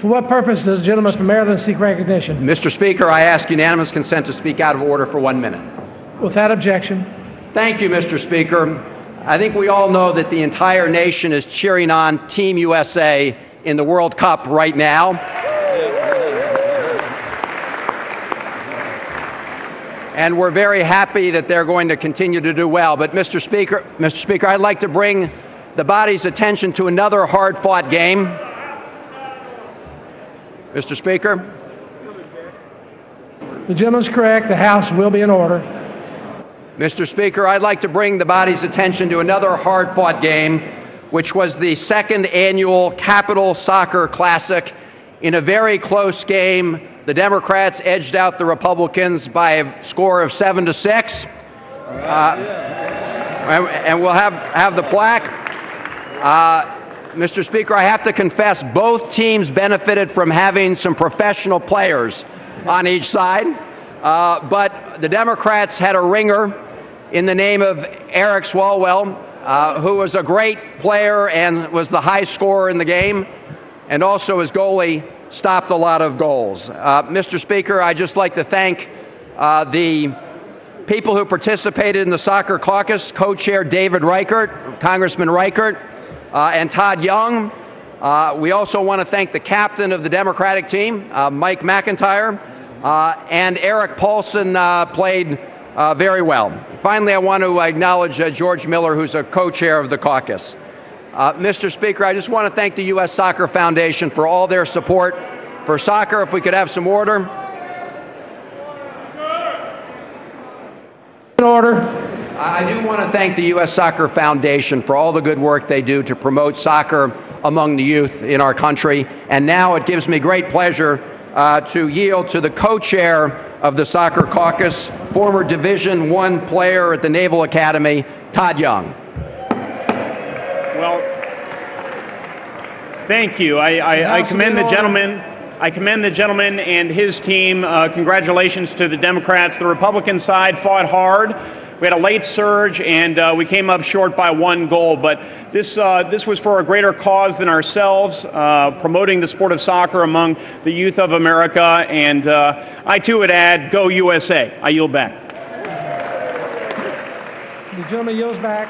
For what purpose does the gentleman from Maryland seek recognition? Mr. Speaker, I ask unanimous consent to speak out of order for 1 minute. Without objection. Thank you, Mr. Speaker. I think we all know that the entire nation is cheering on Team USA in the World Cup right now. And we're very happy that they're going to continue to do well. But Mr. Speaker, I'd like to bring the body's attention to another hard-fought game. Mr. Speaker. The gentleman's correct. The House will be in order. Mr. Speaker, I'd like to bring the body's attention to another hard-fought game, which was the second annual Capitol Soccer Classic. In a very close game, the Democrats edged out the Republicans by a score of 7-6. And we'll have the plaque. Mr. Speaker, I have to confess, both teams benefited from having some professional players on each side. But the Democrats had a ringer in the name of Eric Swalwell, who was a great player and was the high scorer in the game, and also his goalie stopped a lot of goals. Mr. Speaker, I'd just like to thank the people who participated in the Soccer Caucus, co-chair David Reichert, Congressman Reichert, and Todd Young. We also want to thank the captain of the Democratic team, Mike McIntyre, and Eric Paulson played very well. Finally, I want to acknowledge George Miller, who's a co-chair of the caucus. Mr. Speaker, I just want to thank the U.S. Soccer Foundation for all their support for soccer. If we could have some order. Order. I do want to thank the U.S. Soccer Foundation for all the good work they do to promote soccer among the youth in our country. And now it gives me great pleasure to yield to the co-chair of the Soccer Caucus, former Division I player at the Naval Academy, Todd Young. Well, thank you. I commend the gentleman. I commend the gentleman and his team. Congratulations to the Democrats. The Republican side fought hard. We had a late surge, and we came up short by 1 goal. But this was for a greater cause than ourselves, promoting the sport of soccer among the youth of America. And I, too, would add, go USA. I yield back. The gentleman yields back.